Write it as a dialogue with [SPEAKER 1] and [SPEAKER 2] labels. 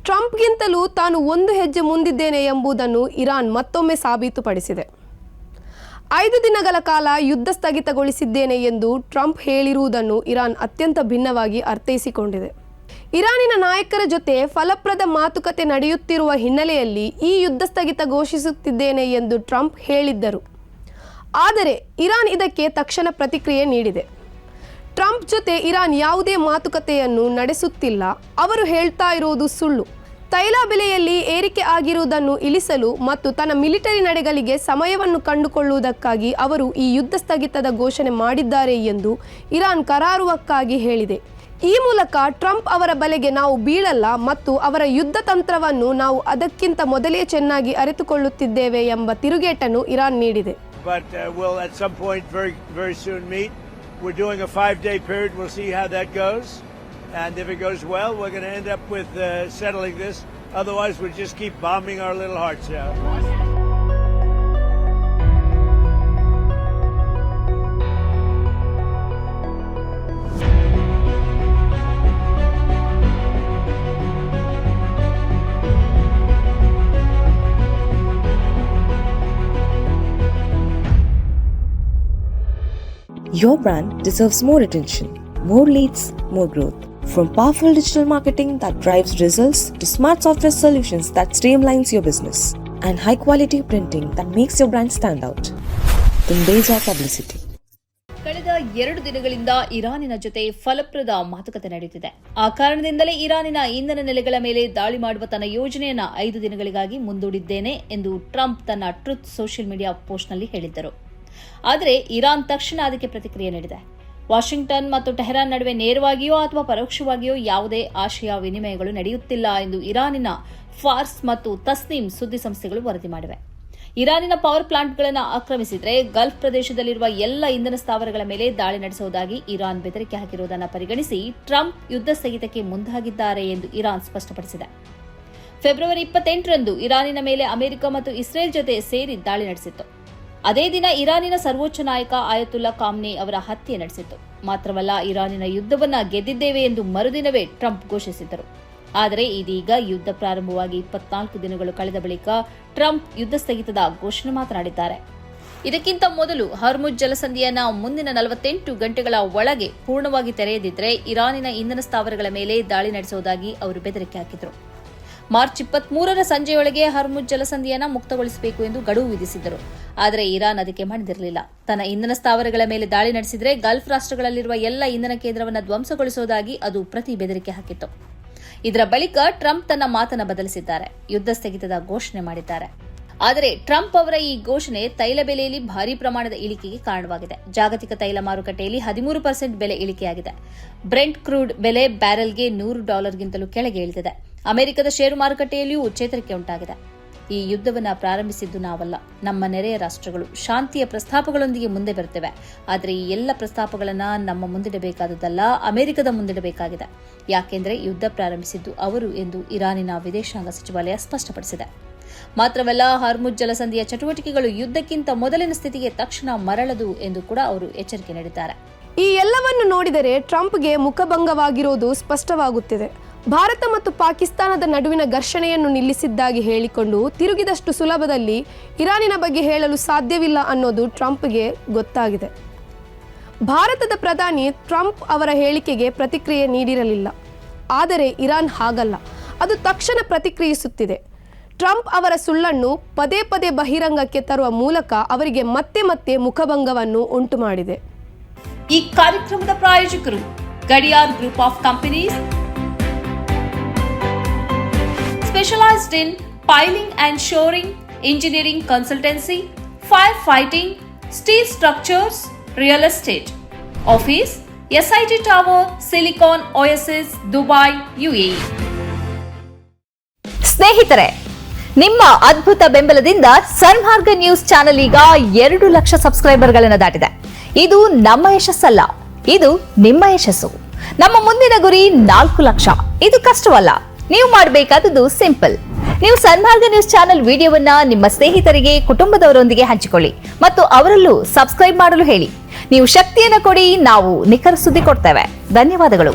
[SPEAKER 1] ಟ್ರಂಪ್ಗಿಂತಲೂ ತಾನು ಒಂದು ಹೆಜ್ಜೆ ಮುಂದಿದ್ದೇನೆ ಎಂಬುದನ್ನು ಇರಾನ್ ಮತ್ತೊಮ್ಮೆ ಸಾಬೀತುಪಡಿಸಿದೆ. 5 ದಿನಗಳ ಕಾಲ ಯುದ್ಧ ಸ್ಥಗಿತಗೊಳಿಸಿದ್ದೇನೆ ಎಂದು ಟ್ರಂಪ್ ಹೇಳಿರುವುದನ್ನು ಇರಾನ್ ಅತ್ಯಂತ ಭಿನ್ನವಾಗಿ ಅರ್ಥೈಸಿಕೊಂಡಿದೆ. ಇರಾನಿನ ನಾಯಕರ ಜೊತೆ ಫಲಪ್ರದ ಮಾತುಕತೆ ನಡೆಯುತ್ತಿರುವ ಹಿನ್ನೆಲೆಯಲ್ಲಿ ಈ ಯುದ್ಧ ಸ್ಥಗಿತ ಘೋಷಿಸುತ್ತಿದ್ದೇನೆ ಎಂದು ಟ್ರಂಪ್ ಹೇಳಿದ್ದರು. ಆದರೆ ಇರಾನ್ ಇದಕ್ಕೆ ತಕ್ಷಣ ಪ್ರತಿಕ್ರಿಯೆ ನೀಡಿದೆ. ಟ್ರಂಪ್ ಜೊತೆ ಇರಾನ್ ಯಾವುದೇ ಮಾತುಕತೆಯನ್ನು ನಡೆಸುತ್ತಿಲ್ಲ, ಅವರು ಹೇಳ್ತಾ ಇರುವುದು ಸುಳ್ಳು. ತೈಲ ಬೆಲೆಯಲ್ಲಿ ಏರಿಕೆ ಆಗಿರುವುದನ್ನು ಇಳಿಸಲು ಮತ್ತು ತನ್ನ ಮಿಲಿಟರಿ ನಡೆಗಳಿಗೆ ಸಮಯವನ್ನು ಕಂಡುಕೊಳ್ಳುವುದಕ್ಕಾಗಿ ಅವರು ಈ ಯುದ್ಧ ಸ್ಥಗಿತದ ಘೋಷಣೆ ಮಾಡಿದ್ದಾರೆ ಎಂದು ಇರಾನ್ ಕರಾರುವಕ್ಕಾಗಿ ಹೇಳಿದೆ. ಈ ಮೂಲಕ ಟ್ರಂಪ್ ಅವರ ಬಲೆಗೆ ನಾವು ಬೀಳಲ್ಲ ಮತ್ತು ಅವರ ಯುದ್ಧ ತಂತ್ರವನ್ನು ನಾವು ಅದಕ್ಕಿಂತ ಮೊದಲೇ ಚೆನ್ನಾಗಿ ಅರಿತುಕೊಳ್ಳುತ್ತಿದ್ದೇವೆ ಎಂಬ ತಿರುಗೇಟನ್ನು ಇರಾನ್ ನೀಡಿದೆ.
[SPEAKER 2] We'll at some point very soon meet. We're doing a 5-day period. We'll see how that goes. And if it goes well, we're going to end up with settling this. Otherwise, we'll just keep bombing our little hearts out.
[SPEAKER 3] Your brand deserves more attention, more leads, more growth. From powerful digital marketing that drives results to smart software solutions that streamlines your business and high quality printing that makes your brand stand out. Tundeja Publicity.
[SPEAKER 4] ಕಳೆದ 2 ದಿನಗಳಿಂದ ಇರಾನಿನ ಜೊತೆ ಫಲಪ್ರದ ಮಾತುಕತೆ ನಡೆಯುತ್ತಿದೆ. ಆ ಕಾರಣದಿಂದಲೇ ಇರಾನಿನ ಇಂಧನ ನೆಲೆಗಳ ಮೇಲೆ ದಾಳಿ ಮಾಡುವ ತನ್ನ ಯೋಜನೆಯನ್ನು 5 ದಿನಗಳಿಗಾಗಿ ಮುಂದೂಡಿದ್ದೇನೆ ಎಂದು ಟ್ರಂಪ್ ತನ್ನ ಟ್ರುತ್ ಸೋಷಿಯಲ್ ಮೀಡಿಯಾ ಪೋಸ್ಟ್ನಲ್ಲಿ ಹೇಳಿದ್ದರು. ಆದರೆ ಇರಾನ್ ತಕ್ಷಣ ಅದಕ್ಕೆ ಪ್ರತಿಕ್ರಿಯೆ ನೀಡಿದೆ. ವಾಷಿಂಗ್ಟನ್ ಮತ್ತು ಟೆಹರಾನ್ ನಡುವೆ ನೇರವಾಗಿಯೋ ಅಥವಾ ಪರೋಕ್ಷವಾಗಿಯೋ ಯಾವುದೇ ಆಶಯ ವಿನಿಮಯಗಳು ನಡೆಯುತ್ತಿಲ್ಲ ಎಂದು ಇರಾನಿನ ಫಾರ್ಸ್ ಮತ್ತು ತಸ್ನೀಮ್ ಸುದ್ದಿ ಸಂಸ್ಥೆಗಳು ವರದಿ ಮಾಡಿವೆ. ಇರಾನಿನ ಪವರ್ ಪ್ಲಾಂಟ್ಗಳನ್ನು ಆಕ್ರಮಿಸಿದರೆ ಗಲ್ಫ್ ಪ್ರದೇಶದಲ್ಲಿರುವ ಎಲ್ಲ ಇಂಧನ ಸ್ಥಾವರಗಳ ಮೇಲೆ ದಾಳಿ ನಡೆಸುವುದಾಗಿ ಇರಾನ್ ಬೆದರಿಕೆ ಹಾಕಿರುವುದನ್ನು ಪರಿಗಣಿಸಿ ಟ್ರಂಪ್ ಯುದ್ಧ ಸ್ಥಗಿತಕ್ಕೆ ಮುಂದಾಗಿದ್ದಾರೆ ಎಂದು ಇರಾನ್ ಸ್ಪಷ್ಟಪಡಿಸಿದೆ. ಫೆಬ್ರವರಿ 28ರಂದು ಇರಾನಿನ ಮೇಲೆ ಅಮೆರಿಕ ಮತ್ತು ಇಸ್ರೇಲ್ ಜೊತೆ ಸೇರಿ ದಾಳಿ ನಡೆಸಿತ್ತು. ಅದೇ ದಿನ ಇರಾನಿನ ಸರ್ವೋಚ್ಚ ನಾಯಕ ಆಯತುಲ್ಲಾ ಖಾಮ್ನಿ ಅವರ ಹತ್ಯೆ ನಡೆಸಿತ್ತು. ಮಾತ್ರವಲ್ಲ, ಇರಾನಿನ ಯುದ್ಧವನ್ನ ಗೆದ್ದಿದ್ದೇವೆ ಎಂದು ಮರುದಿನವೇ ಟ್ರಂಪ್ ಘೋಷಿಸಿದ್ದರು. ಆದರೆ ಇದೀಗ ಯುದ್ಧ ಪ್ರಾರಂಭವಾಗಿ 24 ದಿನಗಳು ಕಳೆದ ಬಳಿಕ ಟ್ರಂಪ್ ಯುದ್ಧ ಸ್ಥಗಿತದ ಘೋಷಣೆ ಮಾತನಾಡಿದ್ದಾರೆ. ಇದಕ್ಕಿಂತ ಮೊದಲು ಹರ್ಮುಜ್ ಜಲಸಂಧಿಯನ್ನ ಮುಂದಿನ 48 ಗಂಟೆಗಳ ಒಳಗೆ ಪೂರ್ಣವಾಗಿ ತೆರೆಯದಿದ್ದರೆ ಇರಾನಿನ ಇಂಧನ ಸ್ಥಾವರಗಳ ಮೇಲೆ ದಾಳಿ ನಡೆಸುವುದಾಗಿ ಅವರು ಬೆದರಿಕೆ ಹಾಕಿದರು. ಮಾರ್ಚ್ 23ರ ಸಂಜೆಯೊಳಗೆ ಹರ್ಮುಜ್ ಜಲಸಂಧಿಯನ್ನು ಮುಕ್ತಗೊಳಿಸಬೇಕು ಎಂದು ಗಡುವು ವಿಧಿಸಿದ್ದರು. ಆದರೆ ಇರಾನ್ ಅದಕ್ಕೆ ಮಣಿದಿರಲಿಲ್ಲ. ತನ್ನ ಇಂಧನ ಸ್ಥಾವರಗಳ ಮೇಲೆ ದಾಳಿ ನಡೆಸಿದರೆ ಗಲ್ಫ್ ರಾಷ್ಟ್ರಗಳಲ್ಲಿರುವ ಎಲ್ಲ ಇಂಧನ ಕೇಂದ್ರವನ್ನು ಧ್ವಂಸಗೊಳಿಸುವುದಾಗಿ ಅದು ಪ್ರತಿ ಬೆದರಿಕೆ ಹಾಕಿತ್ತು. ಇದರ ಬಳಿಕ ಟ್ರಂಪ್ ತನ್ನ ಮಾತನ್ನು ಬದಲಿಸಿದ್ದಾರೆ, ಯುದ್ಧ ಸ್ಥಗಿತದ ಘೋಷಣೆ ಮಾಡಿದ್ದಾರೆ. ಆದರೆ ಟ್ರಂಪ್ ಅವರ ಈ ಘೋಷಣೆ ತೈಲ ಬೆಲೆಯಲ್ಲಿ ಭಾರೀ ಪ್ರಮಾಣದ ಇಳಿಕೆಗೆ ಕಾರಣವಾಗಿದೆ. ಜಾಗತಿಕ ತೈಲ ಮಾರುಕಟ್ಟೆಯಲ್ಲಿ 13% ಬೆಲೆ ಇಳಿಕೆಯಾಗಿದೆ. ಬ್ರೆಂಟ್ ಕ್ರೂಡ್ ಬೆಲೆ ಬ್ಯಾರೆಲ್ಗೆ $100ಗಿಂತಲೂ ಕೆಳಗೆ ಇಳಿದಿದೆ. ಅಮೆರಿಕದ ಷೇರು ಮಾರುಕಟ್ಟೆಯಲ್ಲಿಯೂ ಚೇತರಿಕೆ ಉಂಟಾಗಿದೆ. ಈ ಯುದ್ಧವನ್ನು ಪ್ರಾರಂಭಿಸಿದ್ದು ನಾವಲ್ಲ, ನಮ್ಮ ನೆರೆಯ ರಾಷ್ಟ್ರಗಳು ಶಾಂತಿಯ ಪ್ರಸ್ತಾಪಗಳೊಂದಿಗೆ ಮುಂದೆ ಬರುತ್ತವೆ. ಆದರೆ ಈ ಎಲ್ಲ ಪ್ರಸ್ತಾಪಗಳನ್ನು ನಮ್ಮ ಮುಂದಿಡಬೇಕಾದುದಲ್ಲ, ಅಮೆರಿಕದ ಮುಂದಿಡಬೇಕಾಗಿದೆ. ಯಾಕೆಂದರೆ ಯುದ್ಧ ಪ್ರಾರಂಭಿಸಿದ್ದು ಅವರು ಎಂದು ಇರಾನಿನ ವಿದೇಶಾಂಗ ಸಚಿವಾಲಯ ಸ್ಪಷ್ಟಪಡಿಸಿದೆ. ಮಾತ್ರವಲ್ಲ, ಹರ್ಮುಜ್ ಜಲಸಂಧಿಯ ಚಟುವಟಿಕೆಗಳು ಯುದ್ಧಕ್ಕಿಂತ ಮೊದಲಿನ ಸ್ಥಿತಿಗೆ ತಕ್ಷಣ ಮರಳದು ಎಂದು ಕೂಡ ಅವರು ಎಚ್ಚರಿಕೆ ನೀಡಿದ್ದಾರೆ.
[SPEAKER 1] ಈ ಎಲ್ಲವನ್ನು ನೋಡಿದರೆ ಟ್ರಂಪ್ಗೆ ಮುಖಭಂಗವಾಗಿರುವುದು ಸ್ಪಷ್ಟವಾಗುತ್ತಿದೆ. ಭಾರತ ಮತ್ತು ಪಾಕಿಸ್ತಾನದ ನಡುವಿನ ಘರ್ಷಣೆಯನ್ನು ನಿಲ್ಲಿಸಿದ್ದಾಗಿ ಹೇಳಿಕೊಂಡು ತಿರುಗಿದಷ್ಟು ಸುಲಭದಲ್ಲಿ ಇರಾನಿನ ಬಗ್ಗೆ ಹೇಳಲು ಸಾಧ್ಯವಿಲ್ಲ ಅನ್ನೋದು ಟ್ರಂಪ್ಗೆ ಗೊತ್ತಾಗಿದೆ. ಭಾರತದ ಪ್ರಧಾನಿ ಟ್ರಂಪ್ ಅವರ ಹೇಳಿಕೆಗೆ ಪ್ರತಿಕ್ರಿಯೆ ನೀಡಿರಲಿಲ್ಲ. ಆದರೆ ಇರಾನ್ ಹಾಗಲ್ಲ, ಅದು ತಕ್ಷಣ ಪ್ರತಿಕ್ರಿಯಿಸುತ್ತಿದೆ. ಟ್ರಂಪ್ ಅವರ ಸುಳ್ಳನ್ನು ಪದೇ ಪದೇ ಬಹಿರಂಗಕ್ಕೆ ತರುವ ಮೂಲಕ ಅವರಿಗೆ ಮತ್ತೆ ಮತ್ತೆ ಮುಖಭಂಗವನ್ನು ಉಂಟು ಮಾಡಿದೆ.
[SPEAKER 4] ಈ ಕಾರ್ಯಕ್ರಮದ ಪ್ರಾಯೋಜಕರು Gadiyar group of companies, specialized in piling and shoring, engineering consultancy, firefighting, steel structures, real estate. Office, SIT Tower, Silicon Oasis, Dubai, UAE.
[SPEAKER 5] ಸ್ನೇಹಿತರೆ, ನಿಮ್ಮ ಅದ್ಭುತ ಬೆಂಬಲದಿಂದ ಸನ್ಮಾರ್ಗ ನ್ಯೂಸ್ ಚಾನೆಲ್ ಈಗ 2 ಲಕ್ಷ ಸಬ್ಸ್ಕ್ರೈಬರ್ಗಳನ್ನು ದಾಟಿದೆ. ಇದು ನಮ್ಮ ಯಶಸ್ಸಲ್ಲ, ಇದು ನಿಮ್ಮ ಯಶಸ್ಸು. ನಮ್ಮ ಮುಂದಿನ ಗುರಿ 4 ಲಕ್ಷ. ಇದು ಕಷ್ಟವಲ್ಲ. ನೀವು ಮಾಡಬೇಕಾದದ್ದು ಸಿಂಪಲ್. ನೀವು ಸನ್ಮಾರ್ಗ ನ್ಯೂಸ್ ಚಾನೆಲ್ ವಿಡಿಯೋವನ್ನ ನಿಮ್ಮ ಸ್ನೇಹಿತರಿಗೆ, ಕುಟುಂಬದವರೊಂದಿಗೆ ಹಂಚಿಕೊಳ್ಳಿ ಮತ್ತು ಅವರಲ್ಲೂ ಸಬ್ಸ್ಕ್ರೈಬ್ ಮಾಡಲು ಹೇಳಿ. ನೀವು ಶಕ್ತಿಯನ್ನು ಕೊಡಿ, ನಾವು ನಿಖರ ಸುದ್ದಿ ಕೊಡ್ತೇವೆ. ಧನ್ಯವಾದಗಳು.